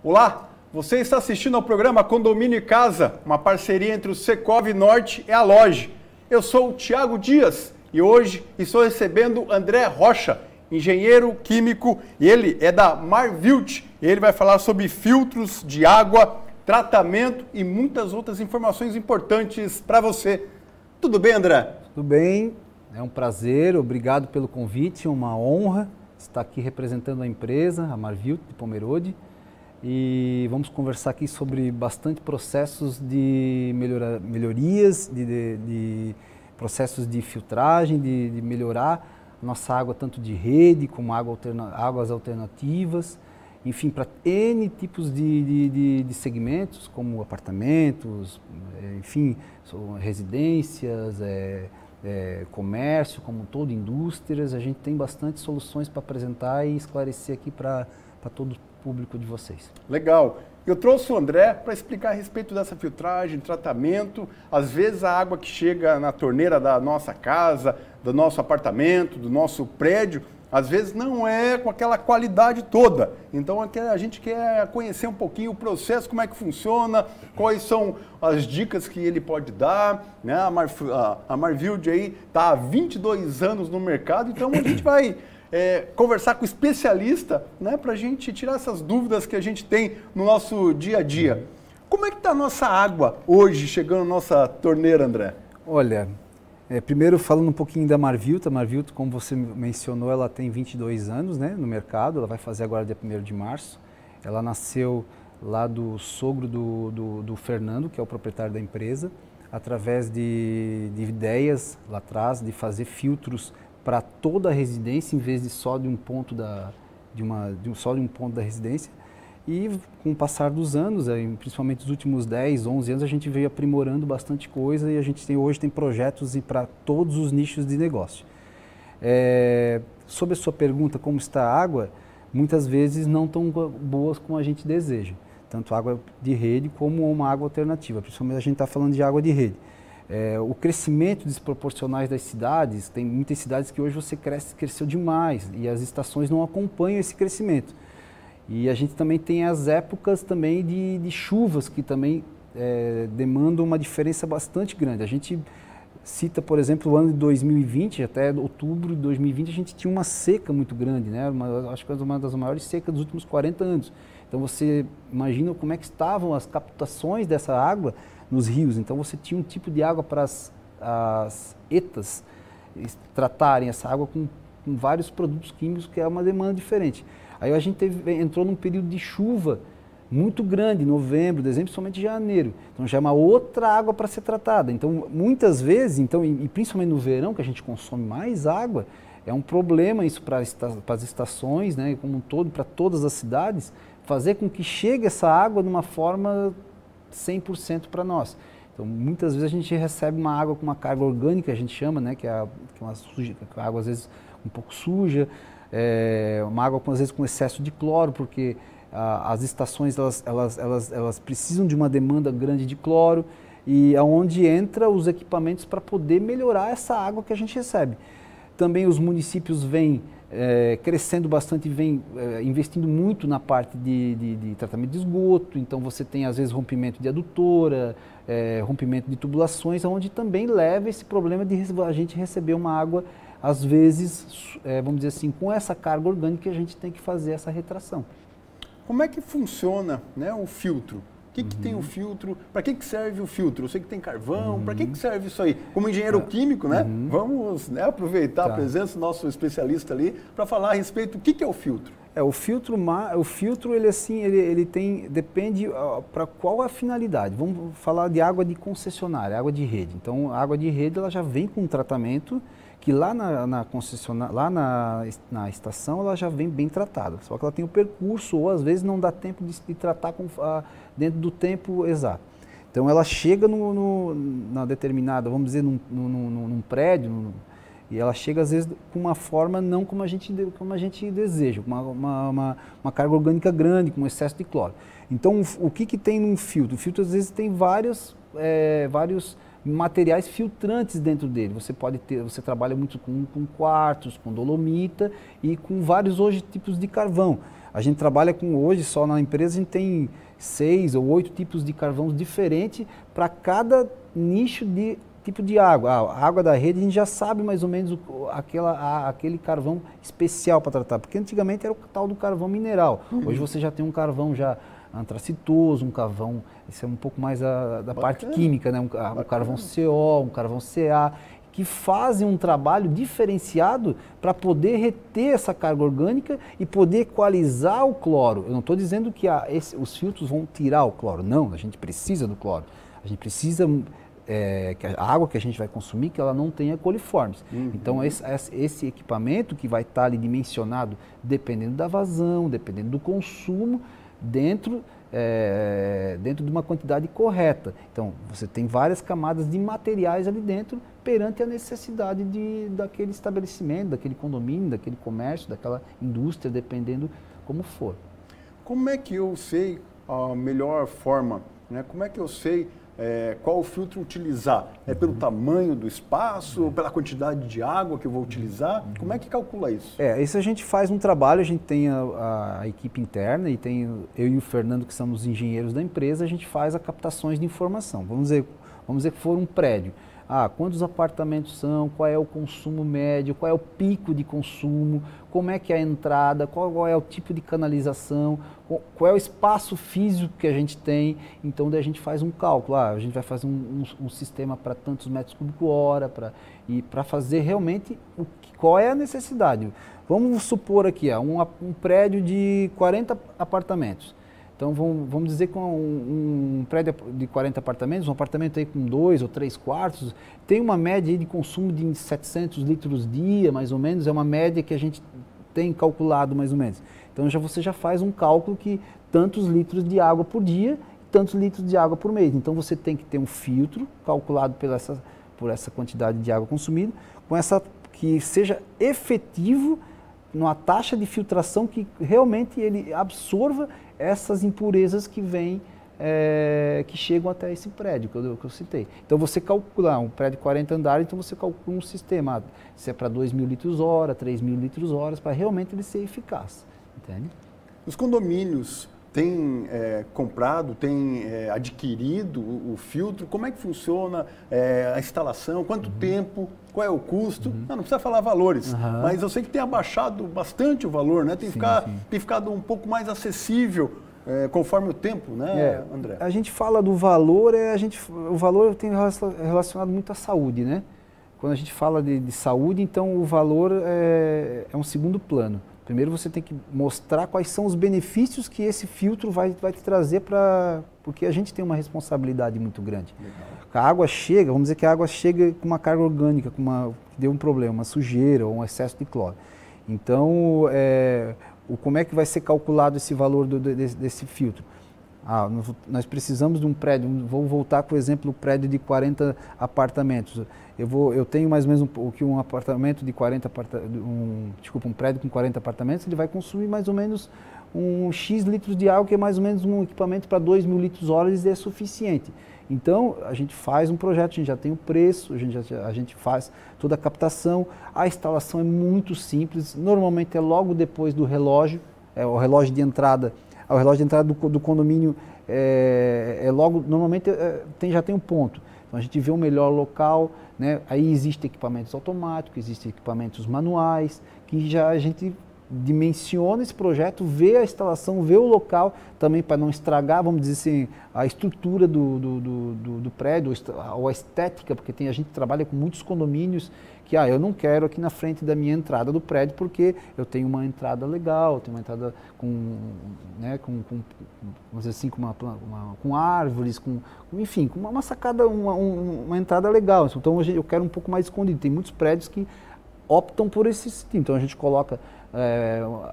Olá, você está assistindo ao programa Condomínio e Casa, uma parceria entre o Secov Norte e a Loge. Eu sou o Thiago Dias e hoje estou recebendo André Rocha, engenheiro químico, e ele é da Marvilt. Ele vai falar sobre filtros de água, tratamento e muitas outras informações importantes para você. Tudo bem, André? Tudo bem, é um prazer, obrigado pelo convite, uma honra estar aqui representando a empresa, a Marvilt de Pomerode. E vamos conversar aqui sobre bastante processos de melhorias, de processos de filtragem, de melhorar nossa água tanto de rede como águas alternativas, enfim, para N tipos de segmentos, como apartamentos, enfim, residências, comércio como um todo, indústrias. A gente tem bastante soluções para apresentar e esclarecer aqui para todo o público de vocês. Legal. Eu trouxe o André para explicar a respeito dessa filtragem, tratamento. Às vezes a água que chega na torneira da nossa casa, do nosso apartamento, do nosso prédio, às vezes não é com aquela qualidade toda. Então a gente quer conhecer um pouquinho o processo, como é que funciona, quais são as dicas que ele pode dar, né? A Marvilt aí está há 22 anos no mercado, então a gente vai conversar com o especialista, né, para a gente tirar essas dúvidas que a gente tem no nosso dia a dia. Como é que está a nossa água hoje, chegando na nossa torneira, André? Olha, primeiro falando um pouquinho da Marvilt. A Marvilt, como você mencionou, ela tem 22 anos, né, no mercado, ela vai fazer agora dia 1º de março. Ela nasceu lá do sogro do Fernando, que é o proprietário da empresa, através de ideias lá atrás de fazer filtros para toda a residência, em vez de só de um ponto só de um ponto da residência. E com o passar dos anos, principalmente os últimos 10, 11 anos, a gente veio aprimorando bastante coisa e a gente hoje tem projetos para todos os nichos de negócio. Sobre a sua pergunta, como está a água, muitas vezes não tão boas como a gente deseja. Tanto água de rede como uma água alternativa, principalmente a gente está falando de água de rede. O crescimento desproporcional das cidades, tem muitas cidades que hoje você cresceu demais e as estações não acompanham esse crescimento. E a gente também tem as épocas também de chuvas que também demandam uma diferença bastante grande. A gente cita, por exemplo, o ano de 2020, até outubro de 2020 a gente tinha uma seca muito grande, né? Acho que uma das maiores secas dos últimos 40 anos. Então você imagina como é que estavam as captações dessa água nos rios. Então você tinha um tipo de água para as ETAs tratarem essa água com vários produtos químicos, que é uma demanda diferente. Aí a gente entrou num período de chuva muito grande, novembro, dezembro, somente janeiro. Então já é uma outra água para ser tratada. Então muitas vezes, e principalmente no verão, que a gente consome mais água, é um problema isso para as estações, né, como um todo, para todas as cidades, fazer com que chegue essa água de uma forma 100% para nós. Então, muitas vezes a gente recebe uma água com uma carga orgânica, a gente chama, né, que é uma água às vezes um pouco suja, uma água às vezes com excesso de cloro, porque as estações elas precisam de uma demanda grande de cloro, e aonde entra os equipamentos para poder melhorar essa água que a gente recebe. Também os municípios vêm crescendo bastante, vem investindo muito na parte de tratamento de esgoto. Então você tem às vezes rompimento de adutora, rompimento de tubulações, onde também leva esse problema de a gente receber uma água, às vezes, vamos dizer assim, com essa carga orgânica, que a gente tem que fazer essa retração. Como é que funciona, né, o filtro? O que tem o filtro? Para que serve o filtro? Eu sei que tem carvão, para que serve isso aí? Como engenheiro químico, né? Vamos, né, aproveitar a presença do nosso especialista ali para falar a respeito do que é o filtro. O filtro ele assim, ele depende para qual a finalidade. Vamos falar de água de concessionária, água de rede. Então, a água de rede ela já vem com um tratamento que lá na concessionária, lá na estação, ela já vem bem tratada. Só que ela tem o percurso, ou às vezes não dá tempo de tratar dentro do tempo exato. Então ela chega na determinada, vamos dizer, num prédio, e ela chega às vezes com uma forma não como a gente deseja, uma carga orgânica grande, com excesso de cloro. Então o que tem num filtro? O filtro às vezes tem vários materiais filtrantes dentro dele. Você trabalha muito com quartos, com dolomita e com vários hoje tipos de carvão. A gente trabalha com hoje, só na empresa, a gente tem 6 ou 8 tipos de carvão diferentes para cada nicho de tipo de água. A água da rede a gente já sabe mais ou menos aquele carvão especial para tratar, porque antigamente era o tal do carvão mineral. Hoje você já tem um carvão já antracitoso, um carvão, isso é um pouco mais da parte química, né? Um carvão CO, um carvão CA, que fazem um trabalho diferenciado para poder reter essa carga orgânica e poder equalizar o cloro. Eu não estou dizendo que os filtros vão tirar o cloro, não, a gente precisa do cloro. A gente precisa que a água que a gente vai consumir, que ela não tenha coliformes. Então esse equipamento que vai estar ali dimensionado, dependendo da vazão, dependendo do consumo, dentro de uma quantidade correta. Então, você tem várias camadas de materiais ali dentro perante a necessidade daquele estabelecimento, daquele condomínio, daquele comércio, daquela indústria, dependendo como for. Como é que eu sei a melhor forma, né? Como é que eu sei qual filtro utilizar? É pelo tamanho do espaço, ou pela quantidade de água que eu vou utilizar? Como é que calcula isso? Isso a gente faz um trabalho, a gente tem a equipe interna e tem eu e o Fernando, que somos engenheiros da empresa, a gente faz as captações de informação. Vamos dizer que for um prédio. Quantos apartamentos são, qual é o consumo médio, qual é o pico de consumo, como é que é a entrada, qual é o tipo de canalização, qual é o espaço físico que a gente tem. Então, daí a gente faz um cálculo, a gente vai fazer um sistema para tantos metros cúbicos hora, para fazer realmente qual é a necessidade. Vamos supor aqui, um prédio de 40 apartamentos. Então, vamos dizer que um prédio de 40 apartamentos, um apartamento aí com 2 ou 3 quartos, tem uma média aí de consumo de 700 litros dia, mais ou menos, é uma média que a gente tem calculado mais ou menos. Então, você já faz um cálculo que tantos litros de água por dia, tantos litros de água por mês. Então, você tem que ter um filtro calculado por essa quantidade de água consumida, que seja efetivo numa taxa de filtração que realmente ele absorva essas impurezas que vêm, que chegam até esse prédio que eu citei. Então você calcula um prédio de 40 andares, então você calcula um sistema, se é para 2.000 litros hora, 3.000 litros hora, para realmente ele ser eficaz, entende? Os condomínios têm comprado, têm adquirido o filtro? Como é que funciona a instalação? Quanto tempo? Qual é o custo? Não precisa falar valores, mas eu sei que tem abaixado bastante o valor, né? Tem ficado um pouco mais acessível conforme o tempo, né, André? A gente fala do valor, o valor tem relacionado muito à saúde, né? Quando a gente fala de saúde, então o valor é um segundo plano. Primeiro você tem que mostrar quais são os benefícios que esse filtro vai te trazer porque a gente tem uma responsabilidade muito grande. A água chega, vamos dizer que a água chega com uma carga orgânica, que deu um problema, uma sujeira ou um excesso de cloro. Então, como é que vai ser calculado esse valor desse filtro? Nós precisamos de um prédio, vou voltar com o exemplo do prédio de 40 apartamentos. Eu tenho mais ou menos um apartamento de 40 um prédio com 40 apartamentos, ele vai consumir mais ou menos um X litros de água, que é mais ou menos um equipamento para 2.000 litros hora, é suficiente. Então, a gente faz um projeto, a gente já tem o preço, a gente faz toda a captação, a instalação é muito simples, normalmente é logo depois do relógio, o relógio de entrada. O relógio de entrada do condomínio normalmente já tem um ponto. Então a gente vê o melhor local, né? Aí existem equipamentos automáticos, existem equipamentos manuais, que já a gente dimensiona esse projeto, vê a instalação, vê o local, também para não estragar, vamos dizer assim, a estrutura do prédio, ou a estética, porque a gente trabalha com muitos condomínios que eu não quero aqui na frente da minha entrada do prédio porque eu tenho uma entrada legal, tenho uma entrada vamos dizer assim, com árvores, enfim, com uma sacada, uma entrada legal. Então eu quero um pouco mais escondido. Tem muitos prédios que optam por esse sentido. Então a gente coloca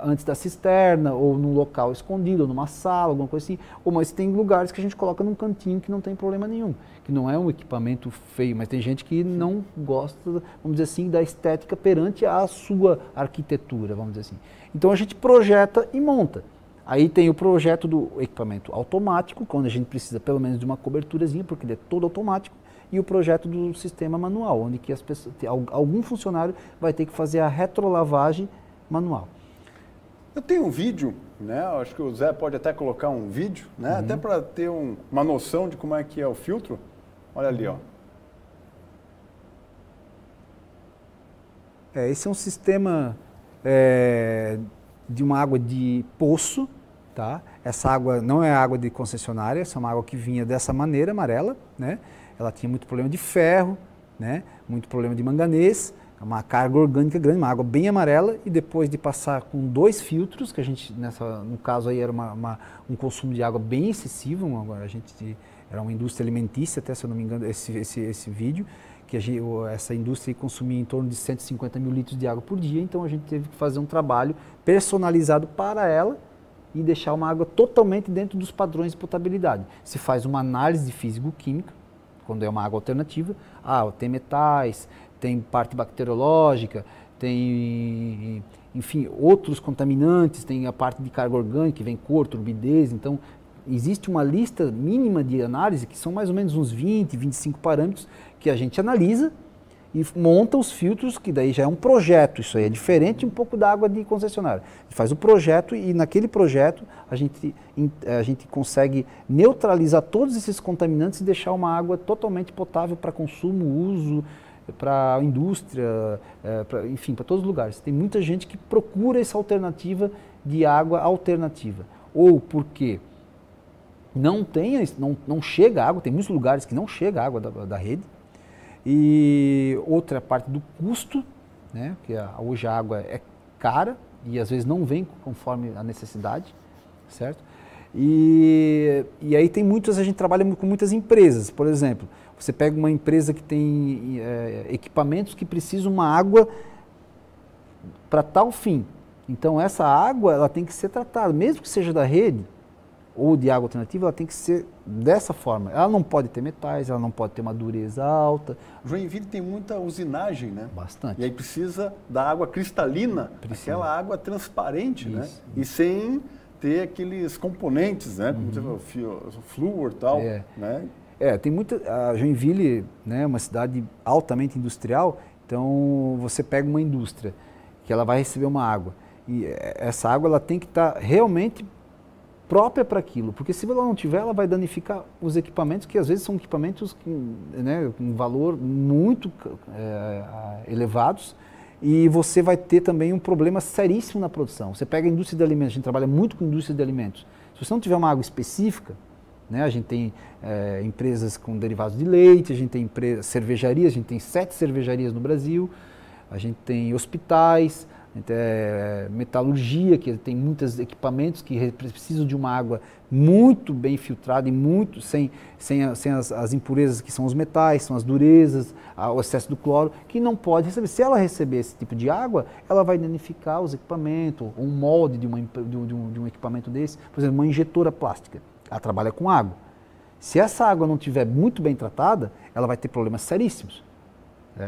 antes da cisterna, ou num local escondido, ou numa sala, alguma coisa assim. Mas tem lugares que a gente coloca num cantinho que não tem problema nenhum, que não é um equipamento feio, mas tem gente que não gosta, vamos dizer assim, da estética perante a sua arquitetura, vamos dizer assim. Então a gente projeta e monta. Aí tem o projeto do equipamento automático, quando a gente precisa pelo menos de uma coberturazinha, porque ele é todo automático, e o projeto do sistema manual, onde que as pessoas, algum funcionário vai ter que fazer a retrolavagem manual. Eu tenho um vídeo, né? Acho que o Zé pode até colocar um vídeo, né? Até para ter uma noção de como é que é o filtro. Olha ali, ó. Esse é um sistema de uma água de poço, tá? Essa água não é água de concessionária, essa é uma água que vinha dessa maneira, amarela, né? Ela tinha muito problema de ferro, né? Muito problema de manganês, uma carga orgânica grande, uma água bem amarela, e depois de passar com 2 filtros, que a gente, no caso aí era um consumo de água bem excessivo, era uma indústria alimentícia, até se eu não me engano, esse vídeo, que essa indústria consumia em torno de 150 mil litros de água por dia, então a gente teve que fazer um trabalho personalizado para ela e deixar uma água totalmente dentro dos padrões de potabilidade. Se faz uma análise de físico-química, quando é uma água alternativa, tem metais, tem parte bacteriológica, tem, enfim, outros contaminantes, tem a parte de carga orgânica, que vem cor, turbidez, então existe uma lista mínima de análise, que são mais ou menos uns 20, 25 parâmetros, que a gente analisa e monta os filtros, que daí já é um projeto, isso aí é diferente um pouco da água de concessionária. A gente faz o projeto e naquele projeto a gente consegue neutralizar todos esses contaminantes e deixar uma água totalmente potável para consumo, uso, para a indústria, enfim, para todos os lugares. Tem muita gente que procura essa alternativa de água alternativa, ou porque não chega água, tem muitos lugares que não chega água da rede, e outra parte do custo, né, que hoje a água é cara e às vezes não vem conforme a necessidade, certo? E aí a gente trabalha com muitas empresas, por exemplo, você pega uma empresa que tem equipamentos que precisam uma água para tal fim, então essa água ela tem que ser tratada, mesmo que seja da rede, ou de água alternativa, ela tem que ser dessa forma. Ela não pode ter metais, ela não pode ter uma dureza alta. Joinville tem muita usinagem, né? Bastante. E aí precisa da água cristalina, aquela água transparente, isso, né? E sem ter aqueles componentes, né? Como você falou, o flúor e tal, né? Tem muita... A Joinville, né, é uma cidade altamente industrial, então você pega uma indústria que ela vai receber uma água, e essa água ela tem que estar realmente própria para aquilo, porque se ela não tiver, ela vai danificar os equipamentos, que às vezes são equipamentos com valor muito elevados, e você vai ter também um problema seríssimo na produção. Você pega a indústria de alimentos, a gente trabalha muito com indústria de alimentos. Se você não tiver uma água específica, né, a gente tem empresas com derivados de leite, a gente tem cervejarias, a gente tem 7 cervejarias no Brasil, a gente tem hospitais, metalurgia, que tem muitos equipamentos que precisam de uma água muito bem filtrada e muito sem as impurezas que são os metais, são as durezas, o excesso do cloro, que não pode receber. Se ela receber esse tipo de água, ela vai danificar os equipamentos, um molde de um equipamento desse, por exemplo, uma injetora plástica, ela trabalha com água. Se essa água não estiver muito bem tratada, ela vai ter problemas seríssimos.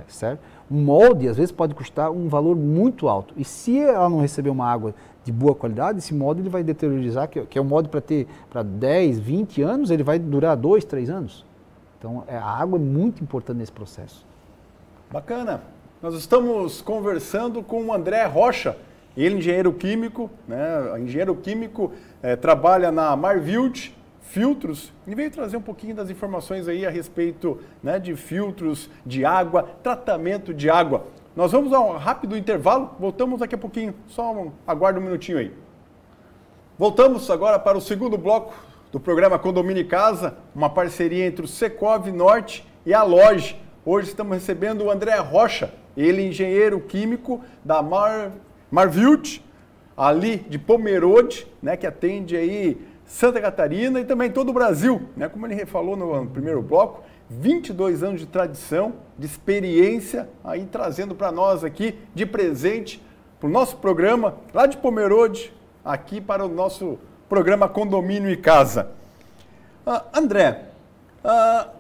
Certo? Um molde, às vezes, pode custar um valor muito alto. E se ela não receber uma água de boa qualidade, esse molde ele vai deteriorizar, que é um molde para 10, 20 anos, ele vai durar 2, 3 anos. Então, a água é muito importante nesse processo. Bacana. Nós estamos conversando com o André Rocha, ele é engenheiro químico, né? Engenheiro químico, trabalha na Marvilt Filtros, e veio trazer um pouquinho das informações aí a respeito, né, de filtros, de água, tratamento de água. Nós vamos a um rápido intervalo, voltamos daqui a pouquinho, aguarda um minutinho aí. Voltamos agora para o segundo bloco do programa Condomínio e Casa, uma parceria entre o Secov Norte e a Loge. Hoje estamos recebendo o André Rocha, ele é engenheiro químico da Marvilt, ali de Pomerode, né, que atende aí Santa Catarina e também todo o Brasil, né? Como ele falou no primeiro bloco, 22 anos de tradição, de experiência, aí trazendo para nós aqui de presente, para o nosso programa, lá de Pomerode, aqui para o nosso programa Condomínio e Casa. André,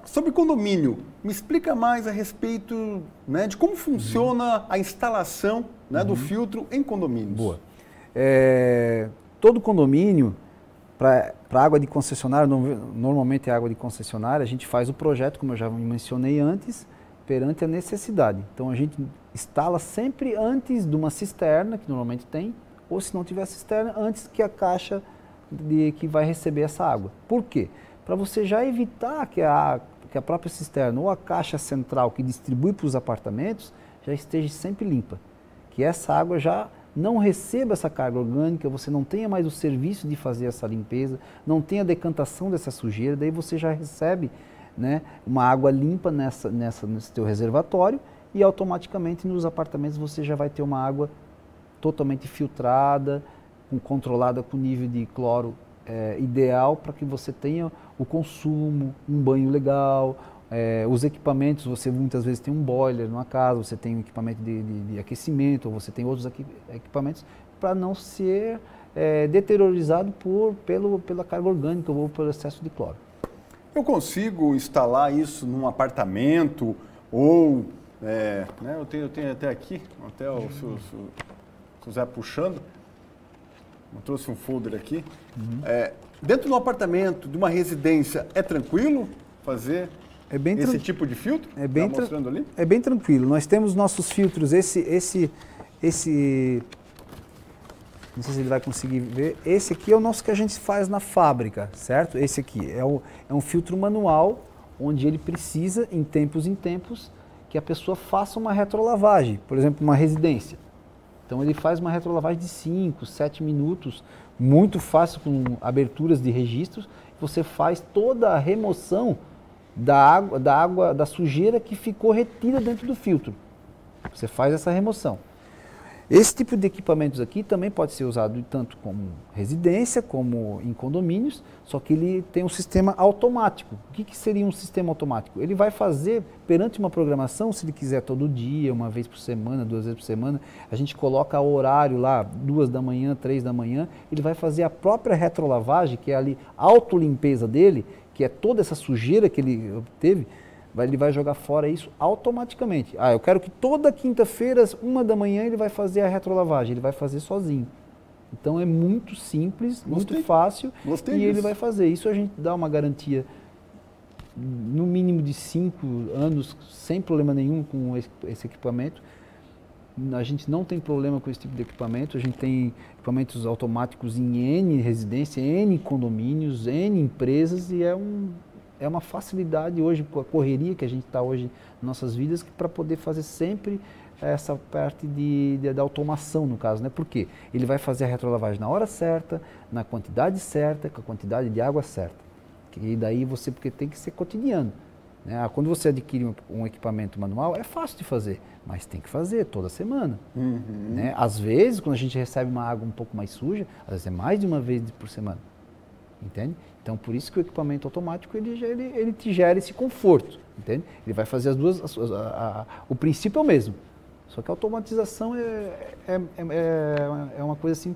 sobre condomínio, me explica mais a respeito, né, de como funciona a instalação, né, do filtro em condomínios. Boa. Todo condomínio Para água de concessionária, normalmente é água de concessionária, a gente faz o projeto, como eu já mencionei antes, perante a necessidade. Então a gente instala sempre antes de uma cisterna, que normalmente tem, ou se não tiver cisterna, antes que a caixa que vai receber essa água. Por quê? Para você já evitar que a própria cisterna ou a caixa central que distribui para os apartamentos já esteja sempre limpa. Que essa água já não receba essa carga orgânica, você não tenha mais o serviço de fazer essa limpeza, não tenha decantação dessa sujeira, daí você já recebe, né, uma água limpa nesse teu reservatório e automaticamente nos apartamentos você já vai ter uma água totalmente filtrada, controlada com nível de cloro ideal para que você tenha o consumo, um banho legal, os equipamentos, você muitas vezes tem um boiler numa casa, você tem um equipamento de aquecimento, ou você tem outros equipamentos para não ser deteriorizado pela carga orgânica ou pelo excesso de cloro. Eu consigo instalar isso num apartamento ou, né, eu tenho até aqui, até o seu Zé puxando, eu trouxe um folder aqui. Dentro do apartamento, de uma residência, é tranquilo fazer esse tipo de filtro? Mostrando ali? É bem tranquilo. Nós temos nossos filtros, esse não sei se ele vai conseguir ver, esse aqui é o nosso que a gente faz na fábrica, certo? Esse aqui é um filtro manual, onde ele precisa, em tempos, que a pessoa faça uma retrolavagem, por exemplo, uma residência. Então ele faz uma retrolavagem de 5, 7 minutos, muito fácil, com aberturas de registros. Você faz toda a remoção da sujeira que ficou retida dentro do filtro. Você faz essa remoção. Esse tipo de equipamentos aqui também pode ser usado tanto como residência, como em condomínios, só que ele tem um sistema automático. O que seria um sistema automático? Ele vai fazer, perante uma programação, se ele quiser todo dia, uma vez por semana, 2 vezes por semana, a gente coloca o horário lá, 2 da manhã, 3 da manhã, ele vai fazer a própria retrolavagem, que é ali a autolimpeza dele, que é toda essa sujeira que ele obteve, ele vai jogar fora isso automaticamente. Eu quero que toda quinta-feira, 1 da manhã, ele vai fazer a retrolavagem, ele vai fazer sozinho. Então é muito simples, muito fácil, e ele vai fazer. Isso a gente dá uma garantia, no mínimo de 5 anos, sem problema nenhum com esse equipamento. A gente não tem problema com esse tipo de equipamento, a gente tem equipamentos automáticos em N residências, N condomínios, N empresas, e é uma facilidade hoje, com a correria que a gente está hoje nas nossas vidas, para poder fazer sempre essa parte da automação, no caso, né? Por quê? Ele vai fazer a retrolavagem na hora certa, na quantidade certa, com a quantidade de água certa. E daí porque tem que ser cotidiano, né? Quando você adquire um equipamento manual, é fácil de fazer, mas tem que fazer toda semana. Né? Às vezes, quando a gente recebe uma água um pouco mais suja, às vezes é mais de uma vez por semana. Entende? Então, por isso que o equipamento automático, ele te gera esse conforto, entende? Ele vai fazer as duas, o princípio é o mesmo, só que a automatização é uma coisa assim,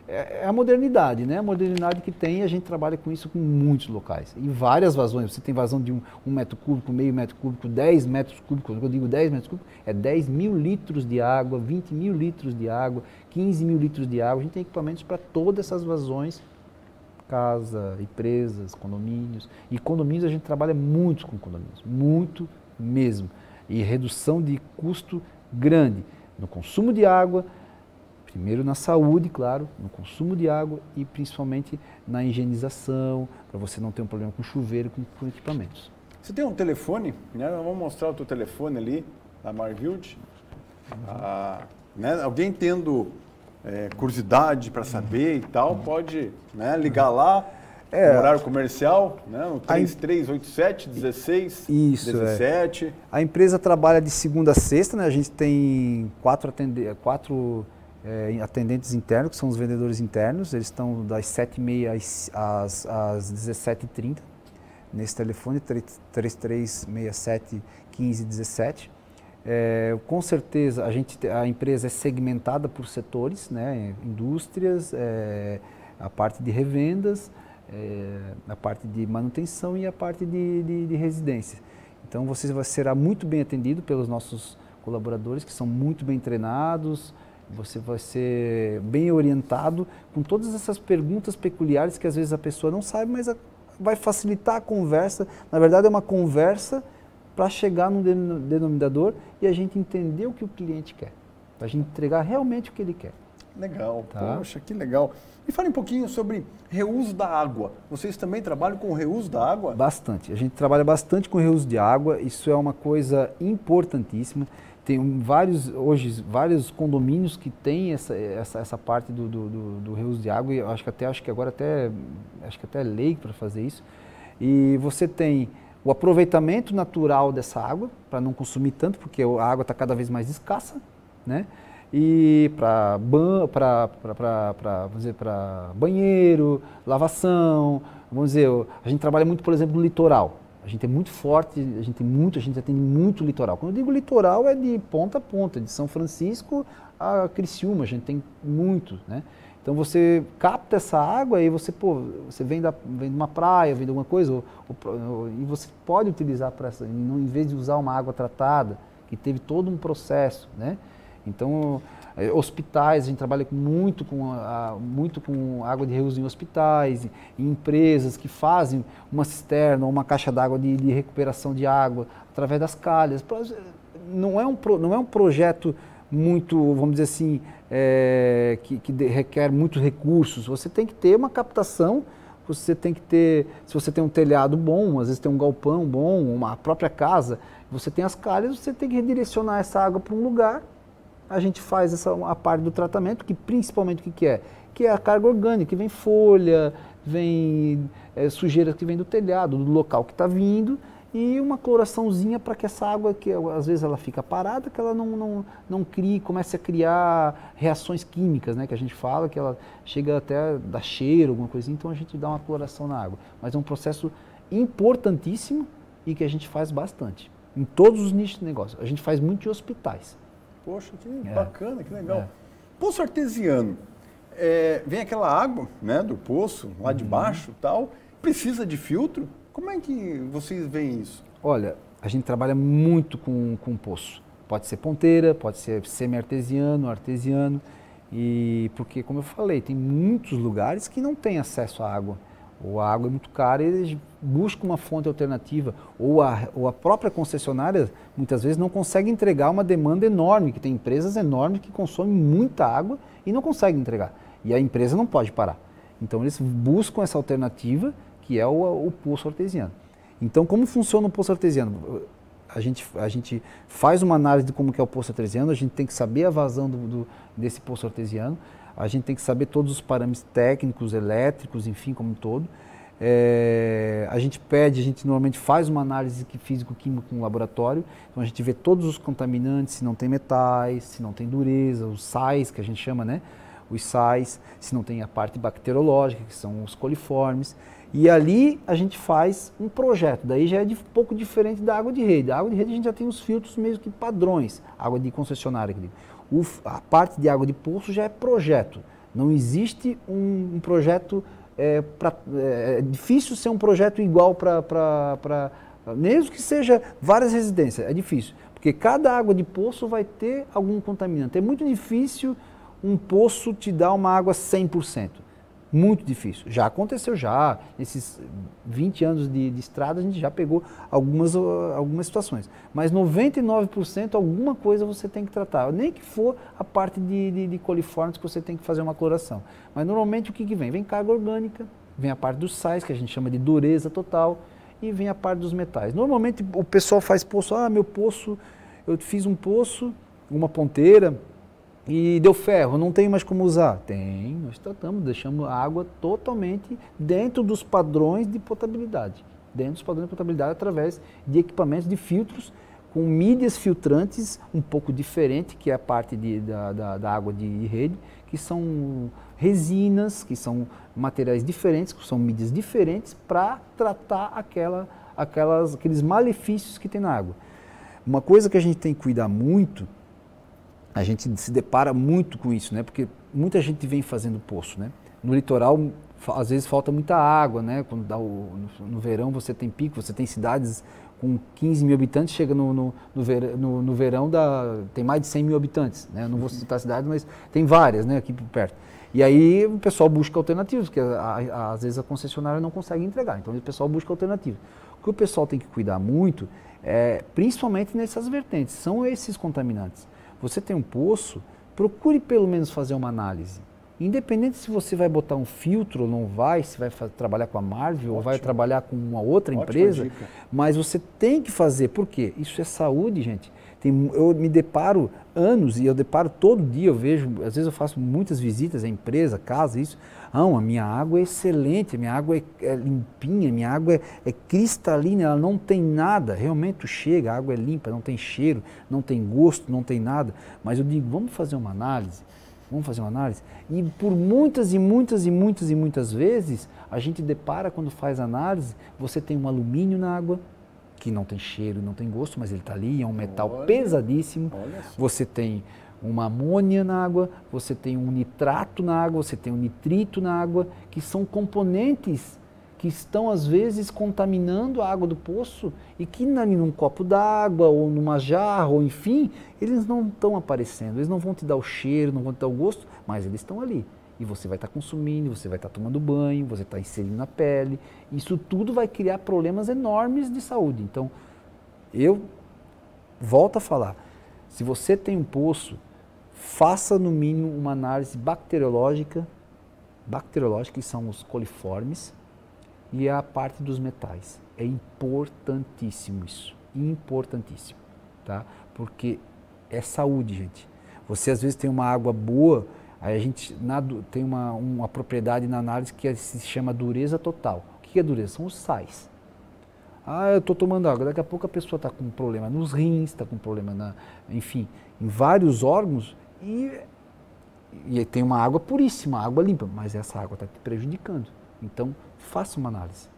é a modernidade, né? A modernidade que tem, a gente trabalha com isso com muitos locais, em várias vazões. Você tem vazão de 1 metro cúbico, meio metro cúbico, 10 metros cúbicos. Quando eu digo 10 metros cúbicos, é 10 mil litros de água, 20 mil litros de água, 15 mil litros de água. A gente tem equipamentos para todas essas vazões, casa, empresas, condomínios. E condomínios a gente trabalha muito com condomínios, muito mesmo. E redução de custo grande no consumo de água, primeiro na saúde, claro, no consumo de água e principalmente na higienização, para você não ter um problema com chuveiro, com equipamentos. Você tem um telefone, né? Vamos mostrar o teu telefone ali, da Marvild. Né? Alguém tendo curiosidade para saber e tal, pode, né, ligar lá, no horário comercial, né, no 3387-1617. A empresa trabalha de segunda a sexta, né? A gente tem 4 atendentes internos, que são os vendedores internos. Eles estão das 7h30 às 17h30 nesse telefone, 3367-1517. Com certeza a empresa é segmentada por setores, né? Indústrias, a parte de revendas, a parte de manutenção e a parte de residência. Então você será muito bem atendido pelos nossos colaboradores, que são muito bem treinados, você vai ser bem orientado com todas essas perguntas peculiares que às vezes a pessoa não sabe, mas vai facilitar a conversa. Na verdade é uma conversa para chegar num denominador e a gente entender o que o cliente quer, para a gente entregar realmente o que ele quer. Legal, tá? Poxa, que legal. E fale um pouquinho sobre reuso da água. Vocês também trabalham com o reuso da água? Bastante. A gente trabalha bastante com reuso de água, isso é uma coisa importantíssima. Tem hoje vários condomínios que têm essa parte do reuso de água, e eu acho que agora até é lei para fazer isso. E você tem o aproveitamento natural dessa água, para não consumir tanto, porque a água está cada vez mais escassa, né? E para banheiro, lavação, vamos dizer, a gente trabalha muito, por exemplo, no litoral. A gente é muito forte, a gente atende muito litoral. Quando eu digo litoral é de ponta a ponta, de São Francisco a Criciúma, a gente tem muito, né? Então você capta essa água e você vem de uma praia, vem de alguma coisa, e você pode utilizar para essa, em vez de usar uma água tratada, que teve todo um processo, né? Então, hospitais, a gente trabalha muito com água de reuso em hospitais, em empresas que fazem uma cisterna ou uma caixa d'água de recuperação de água através das calhas. Não é um projeto muito, vamos dizer assim, que requer muitos recursos. Você tem que ter uma captação, você tem que ter, se você tem um telhado bom, às vezes tem um galpão bom, uma própria casa, você tem as calhas, você tem que redirecionar essa água para um lugar. A gente faz a parte do tratamento, que principalmente o que é? Que é a carga orgânica, que vem folha, vem sujeira que vem do telhado, do local que está vindo, e uma cloraçãozinha para que essa água, que às vezes ela fica parada, que ela não crie, comece a criar reações químicas, né, que a gente fala, que ela chega até a dar cheiro, alguma coisa, então a gente dá uma cloração na água. Mas é um processo importantíssimo e que a gente faz bastante, em todos os nichos de negócio. A gente faz muito em hospitais. Poxa, que bacana, que legal. Poço artesiano, vem aquela água, né, do poço, lá de baixo e tal, precisa de filtro? Como é que vocês veem isso? Olha, a gente trabalha muito com poço. Pode ser ponteira, pode ser semi-artesiano, artesiano, e porque, como eu falei, tem muitos lugares que não têm acesso à água. Ou a água é muito cara, eles buscam uma fonte alternativa, ou a própria concessionária muitas vezes não consegue entregar uma demanda enorme, que tem empresas enormes que consomem muita água e não conseguem entregar. E a empresa não pode parar. Então eles buscam essa alternativa, que é o poço artesiano. Então como funciona o poço artesiano? A gente faz uma análise de como que é o poço artesiano, a gente tem que saber a vazão desse poço artesiano, a gente tem que saber todos os parâmetros técnicos, elétricos, enfim, como um todo. A gente normalmente faz uma análise físico-química no laboratório, então a gente vê todos os contaminantes, se não tem metais, se não tem dureza, os sais, que a gente chama, né? Os sais, se não tem a parte bacteriológica, que são os coliformes. E ali a gente faz um projeto, daí já é pouco diferente da água de rede. A água de rede a gente já tem os filtros meio que padrões, água de concessionária, que digo. A parte de água de poço já é projeto. Não existe um projeto, é difícil ser um projeto igual mesmo que seja várias residências, é difícil. Porque cada água de poço vai ter algum contaminante. É muito difícil um poço te dar uma água 100%. Muito difícil. Já aconteceu nesses 20 anos de estrada a gente já pegou algumas situações. Mas 99% alguma coisa você tem que tratar. Nem que for a parte de coliformes que você tem que fazer uma cloração. Mas normalmente o que vem? Vem carga orgânica, vem a parte dos sais, que a gente chama de dureza total, e vem a parte dos metais. Normalmente o pessoal faz poço, meu poço, eu fiz um poço, uma ponteira, e deu ferro, não tem mais como usar. Tem, nós deixamos a água totalmente dentro dos padrões de potabilidade. Dentro dos padrões de potabilidade através de equipamentos de filtros com mídias filtrantes um pouco diferente, que é a parte da água de rede, que são resinas, que são materiais diferentes, que são mídias diferentes para tratar aqueles malefícios que tem na água. Uma coisa que a gente tem que cuidar muito, a gente se depara muito com isso, né? Porque muita gente vem fazendo poço, né? No litoral, às vezes falta muita água, né? Quando no verão você tem pico, você tem cidades com 15 mil habitantes, chega no verão, tem mais de 100 mil habitantes. Né? Eu não vou citar a cidade, mas tem várias, né, aqui por perto. E aí o pessoal busca alternativas, porque às vezes a concessionária não consegue entregar, então o pessoal busca alternativas. O que o pessoal tem que cuidar muito, principalmente nessas vertentes, são esses contaminantes. Você tem um poço, procure pelo menos fazer uma análise. Independente se você vai botar um filtro ou não vai, se vai trabalhar com a Marvel ou vai trabalhar com uma outra empresa, dica. Mas você tem que fazer, por quê? Isso é saúde, gente. Eu me deparo anos, e eu deparo todo dia, eu vejo, às vezes eu faço muitas visitas à empresa, casa, isso. A minha água é excelente, a minha água é limpinha, a minha água é cristalina, ela não tem nada, realmente tu chega, a água é limpa, não tem cheiro, não tem gosto, não tem nada. Mas eu digo, vamos fazer uma análise? Vamos fazer uma análise? E por muitas vezes, a gente depara quando faz análise, você tem um alumínio na água, que não tem cheiro, não tem gosto, mas ele está ali, é um metal pesadíssimo. Você tem uma amônia na água, você tem um nitrato na água, você tem um nitrito na água, que são componentes que estão às vezes contaminando a água do poço e que num copo d'água ou numa jarra, ou enfim, eles não estão aparecendo, eles não vão te dar o cheiro, não vão te dar o gosto, mas eles estão ali. E você vai estar consumindo, você vai estar tomando banho, você está inserindo na pele. Isso tudo vai criar problemas enormes de saúde. Então, eu volto a falar, se você tem um poço, faça no mínimo uma análise bacteriológica, que são os coliformes, e a parte dos metais. É importantíssimo isso, importantíssimo, tá? Porque é saúde, gente. Você às vezes tem uma água boa, aí a gente tem uma propriedade na análise que se chama dureza total. O que é dureza? São os sais. Eu estou tomando água, daqui a pouco a pessoa está com problema nos rins, está com problema, enfim, em vários órgãos, e tem uma água puríssima, água limpa, mas essa água está te prejudicando. Então, faça uma análise.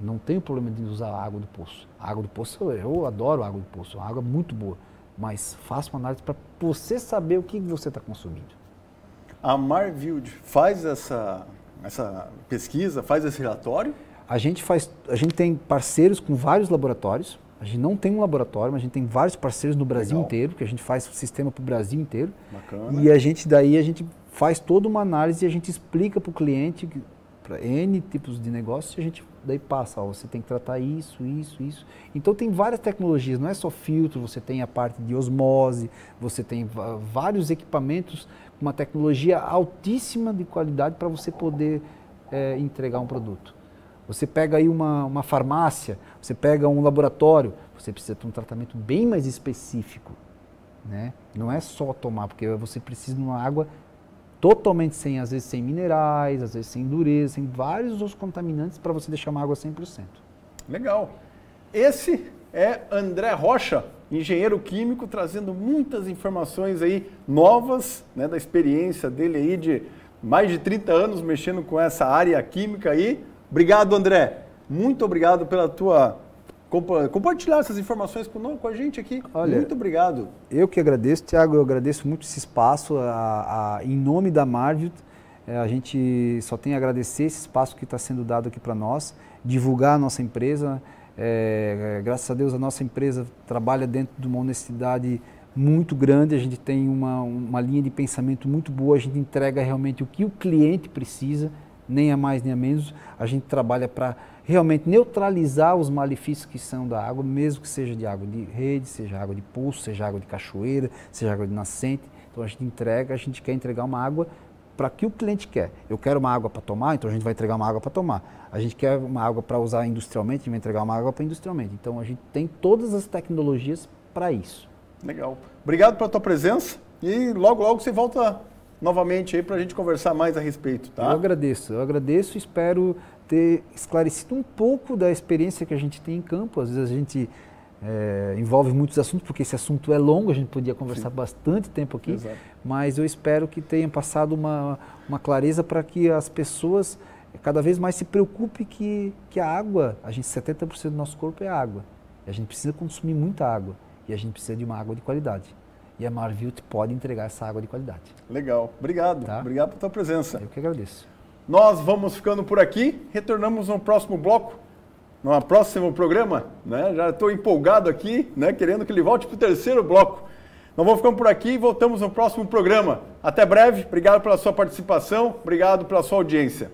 Não tenho problema de usar a água do poço. A água do poço, eu adoro a água do poço, é uma água muito boa. Mas faça uma análise para você saber o que você está consumindo. A Marvild faz essa pesquisa, faz esse relatório? A gente tem parceiros com vários laboratórios. A gente não tem um laboratório, mas a gente tem vários parceiros no Brasil inteiro, que a gente faz o sistema para o Brasil inteiro. Bacana. E a gente faz toda uma análise e a gente explica para o cliente, para N tipos de negócios, e a gente daí passa, você tem que tratar isso. Então tem várias tecnologias, não é só filtro, você tem a parte de osmose, você tem vários equipamentos com uma tecnologia altíssima de qualidade para você poder entregar um produto. Você pega aí uma farmácia, você pega um laboratório, você precisa ter um tratamento bem mais específico, né? Não é só tomar, porque você precisa de uma água totalmente às vezes sem minerais, às vezes sem dureza, sem vários outros contaminantes para você deixar uma água 100%. Legal. Esse é André Rocha, engenheiro químico, trazendo muitas informações aí novas, né, da experiência dele aí de mais de 30 anos mexendo com essa área química aí. Obrigado, André. Muito obrigado pela tua compartilhar essas informações com a gente aqui. Olha, muito obrigado. Eu que agradeço, Thiago, eu agradeço muito esse espaço. Em nome da Marvild, a gente só tem a agradecer esse espaço que está sendo dado aqui para nós, divulgar a nossa empresa. Graças a Deus, a nossa empresa trabalha dentro de uma honestidade muito grande, a gente tem uma linha de pensamento muito boa, a gente entrega realmente o que o cliente precisa, nem a mais nem a menos. A gente trabalha para realmente neutralizar os malefícios que são da água, mesmo que seja de água de rede, seja água de poço, seja água de cachoeira, seja água de nascente. Então a gente quer entregar uma água para o que o cliente quer. Eu quero uma água para tomar, então a gente vai entregar uma água para tomar. A gente quer uma água para usar industrialmente, a gente vai entregar uma água para industrialmente. Então a gente tem todas as tecnologias para isso. Legal. Obrigado pela tua presença e logo você volta novamente aí para a gente conversar mais a respeito, tá? Eu agradeço e espero ter esclarecido um pouco da experiência que a gente tem em campo. Às vezes a gente envolve muitos assuntos, porque esse assunto é longo, a gente podia conversar bastante tempo aqui, Exato. Mas eu espero que tenha passado uma clareza para que as pessoas cada vez mais se preocupem que a água, 70% do nosso corpo é água, e a gente precisa consumir muita água, e a gente precisa de uma água de qualidade. E a Marvild pode entregar essa água de qualidade. Legal. Obrigado. Tá? Obrigado pela tua presença. Eu que agradeço. Nós vamos ficando por aqui. Retornamos no próximo bloco no próximo programa, né? Já estou empolgado aqui, né? Querendo que ele volte para o terceiro bloco. Nós vamos ficando por aqui e voltamos no próximo programa. Até breve, obrigado pela sua participação, obrigado pela sua audiência.